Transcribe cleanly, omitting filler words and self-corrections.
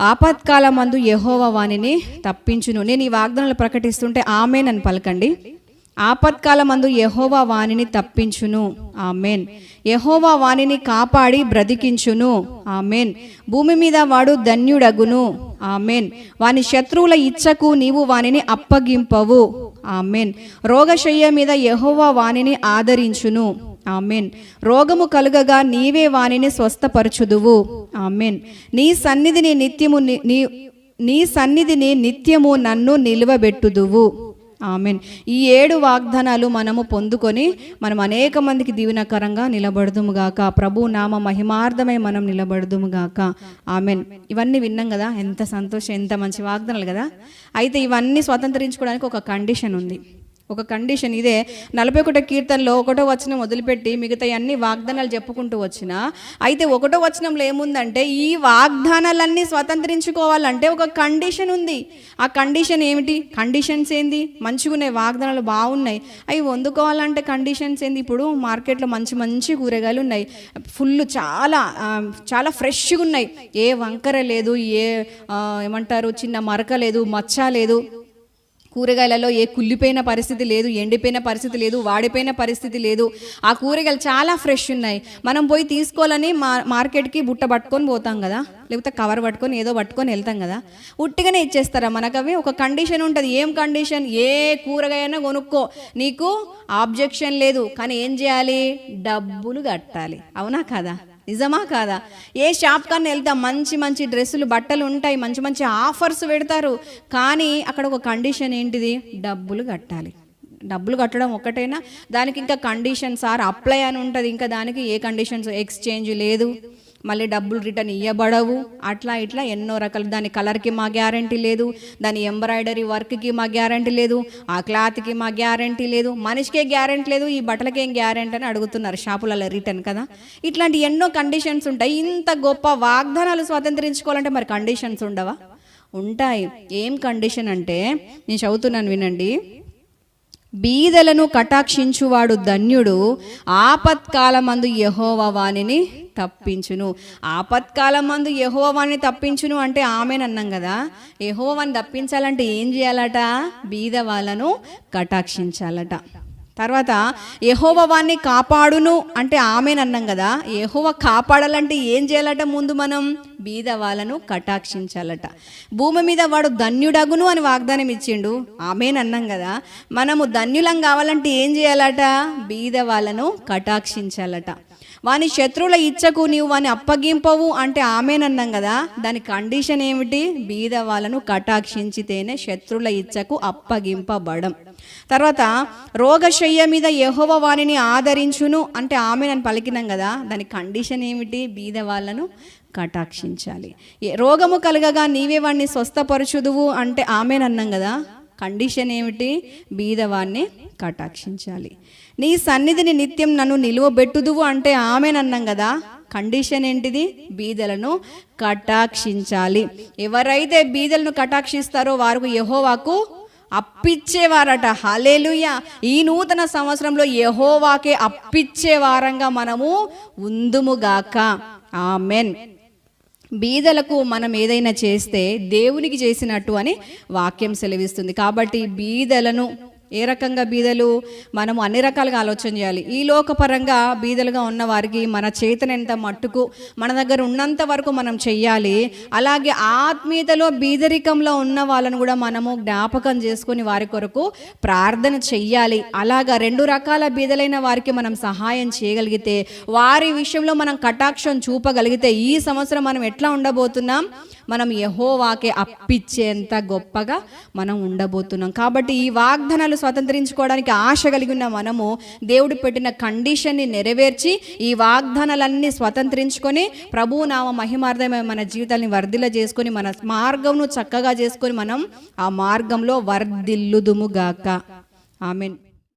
ఆపత్కాలమందు యెహోవా వానిని తప్పించును. నేను ఈ వాగ్దానాలు ప్రకటిస్తుంటే ఆమేన్ అని పలకండి. ఆపత్కాలమందు యెహోవా వానిని తప్పించును. ఆమేన్. యెహోవా వానిని కాపాడి బ్రతికించును. ఆమేన్. భూమి మీద వాడు ధన్యుడగును. ఆమేన్. వాని శత్రువుల ఇచ్చకు నీవు వానిని అప్పగింపవు. ఆమేన్. రోగశయ్య మీద యెహోవా వానిని ఆదరించును. ఆమేన్. రోగము కలుగగా నీవే వానిని స్వస్థపరచుదువు. ఆమేన్. నీ సన్నిధిని నిత్యము నన్ను నిలువబెట్టుదువు. ఆమేన్. ఈ 7 వాగ్దానాలు మనము పొందుకొని మనం అనేక మందికి దీవెనకరంగా నిలబడదుముగాక. ప్రభు నామ మహిమార్థమై మనం నిలబడదుముగాక. ఆమేన్. ఇవన్నీ విన్నాం కదా, ఎంత సంతోషం, ఎంత మంచి వాగ్దానాలు కదా. అయితే ఇవన్నీ స్వతంత్రించుకోవడానికి ఒక కండిషన్ ఉంది. ఒక కండిషన్ ఇదే. 41 కీర్తనలో 1వ వచనం వదిలిపెట్టి మిగతా అన్ని వాగ్దానాలు చెప్పుకుంటూ వచ్చిన, అయితే 1వ వచనంలో ఏముందంటే ఈ వాగ్దానాలన్నీ స్వతంత్రించుకోవాలంటే ఒక కండిషన్ ఉంది. ఆ కండిషన్ ఏమిటి? కండిషన్స్ ఏంది? మంచిగా ఉన్నాయి, వాగ్దానాలు బాగున్నాయి, అవి పొందుకోవాలంటే కండిషన్స్ ఏంది? ఇప్పుడు మార్కెట్లో మంచి మంచి కూరగాయలు ఉన్నాయి, ఫుల్ చాలా చాలా ఫ్రెష్గా ఉన్నాయి, ఏ వంకర లేదు, ఏమంటారు చిన్న మరక లేదు, మచ్చ లేదు, కూరగాయలలో ఏ కుళ్ళిపోయిన పరిస్థితి లేదు, ఎండిపోయిన పరిస్థితి లేదు, వాడిపోయిన పరిస్థితి లేదు. ఆ కూరగాయలు చాలా ఫ్రెష్ ఉన్నాయి. మనం పోయి తీసుకోవాలని మార్కెట్కి బుట్ట పట్టుకొని పోతాం కదా, లేకపోతే కవర్ పట్టుకొని ఏదో పట్టుకొని వెళ్తాం కదా, ఉట్టిగానే ఇచ్చేస్తారా మనకు? అవి ఒక కండిషన్ ఉంటుంది. ఏం కండిషన్? ఏ కూరగాయనా కొనుక్కో, నీకు ఆబ్జెక్షన్ లేదు, కానీ ఏం చేయాలి? డబ్బులు కట్టాలి. అవునా కదా? నిజమా కాదా? ఏ షాప్ కన్నా వెళ్తాం, మంచి మంచి డ్రెస్సులు బట్టలు ఉంటాయి, మంచి మంచి ఆఫర్స్ పెడతారు, కానీ అక్కడ ఒక కండిషన్ ఏంటిది? డబ్బులు కట్టాలి. డబ్బులు కట్టడం ఒకటేనా? దానికి ఇంకా కండిషన్స్ అప్లై అని ఉంటుంది. ఇంకా దానికి ఏ కండిషన్స్, ఎక్స్చేంజ్ లేదు, మళ్ళీ డబ్బులు రిటర్న్ ఇవ్వబడవు, అట్లా ఇట్లా ఎన్నో రకాలు. దాని కలర్కి మా గ్యారంటీ లేదు, దాని ఎంబ్రాయిడరీ వర్క్కి మా గ్యారంటీ లేదు, ఆ క్లాత్కి మా గ్యారంటీ లేదు, మనిషికే గ్యారంటీ లేదు, ఈ బట్టలకి ఏం గ్యారంటీ అని అడుగుతున్నారు షాపులలో రిటర్న్ కదా. ఇట్లాంటి ఎన్నో కండిషన్స్ ఉంటాయి. ఇంత గొప్ప వాగ్దానాలు స్వతంత్రించుకోవాలంటే మరి కండిషన్స్ ఉండవా? ఉంటాయి. ఏం కండిషన్ అంటే నేను చదువుతున్నాను, వినండి. బీదలను కటాక్షించువాడు ధన్యుడు, ఆపత్కాలమందు యెహోవా వానిని తప్పించును. ఆపత్కాలమందు యెహోవా వానిని తప్పించును అంటే ఆమేన్ అన్నాం కదా. యెహోవా వానిని తప్పించాలంటే ఏం చేయాలట? బీద వాళ్ళను కటాక్షించాలట. తర్వాత యెహోవా వానిని కాపాడును అంటే ఆమేన్ అన్నాం కదా. యెహోవా కాపాడాలంటే ఏం చేయాలట? ముందు మనం బీద వాళ్ళను కటాక్షించాలట. భూమి మీద వాడు ధన్యుడగును అని వాగ్దానం ఇచ్చిండు, ఆమేన్ అన్నాం కదా. మనము ధన్యులం కావాలంటే ఏం చేయాలట? బీద వాళ్ళను కటాక్షించాలట. వాని శత్రువుల ఇచ్చకు నీవు వాని అప్పగింపవు అంటే ఆమేన్ అన్నాం కదా. దాని కండిషన్ ఏమిటి? బీద వాళ్ళను కటాక్షించితేనే శత్రువుల ఇచ్చకు అప్పగింపబడం. తర్వాత రోగశయ్య మీద యెహోవా వానిని ఆదరించును అంటే ఆమేన్ అని పలికినాం కదా. దాని కండిషన్ ఏమిటి? బీద వాళ్ళను కటాక్షించాలి. రోగము కలగగా నీవే వాడిని స్వస్థపరచుదువు అంటే ఆమేన్ అన్నాం కదా. కండిషన్ ఏమిటి? బీదవాన్ని కటాక్షించాలి. నీ సన్నిధిని నిత్యం నన్ను నిలువబెట్టుదువు అంటే ఆమేన్ అన్నాం కదా. కండిషన్ ఏంటిది? బీదలను కటాక్షించాలి. ఎవరైతే బీదలను కటాక్షిస్తారో వారు యెహోవాకు అప్పిచ్చేవారట. హల్లెలూయా. ఈ నూతన సంవత్సరంలో యెహోవాకే అప్పిచ్చే వారంగా మనము ఉందుముగాక. ఆమెన్. బీదలకు మనం ఏదైనా చేస్తే దేవునికి చేసినట్టు అని వాక్యం సెలవిస్తుంది. కాబట్టి బీదలను ఏ రకంగా బీదలు మనము అన్ని రకాలుగా ఆలోచన చేయాలి. ఈ లోకపరంగా బీదలుగా ఉన్న వారికి మన చేతనంత మట్టుకు మన దగ్గర ఉన్నంత వరకు మనం చెయ్యాలి. అలాగే ఆత్మీయతలో బీదరికంలో ఉన్న వాళ్ళను కూడా మనము జ్ఞాపకం చేసుకొని వారి కొరకు ప్రార్థన చెయ్యాలి. అలాగా 2 రకాల బీదలైన వారికి మనం సహాయం చేయగలిగితే, వారి విషయంలో మనం కటాక్షం చూపగలిగితే ఈ సంవత్సరం మనం ఎట్లా ఉండబోతున్నాం? మనం యెహోవాకే అప్పిచ్చేంత గొప్పగా మనం ఉండబోతున్నాం. కాబట్టి ఈ వాగ్దానాలు స్వతంత్రించుకోవడానికి ఆశ కలిగి ఉన్న మనము దేవుడు పెట్టిన కండిషన్ని నెరవేర్చి ఈ వాగ్దానాలన్నీ స్వతంత్రించుకొని ప్రభువు నామ మహిమార్థమై మన జీవితాన్ని వర్ధిల్ల చేసుకొని మన మార్గంను చక్కగా చేసుకొని మనం ఆ మార్గంలో వర్ధిల్లుదుముగాక. ఆమేన్.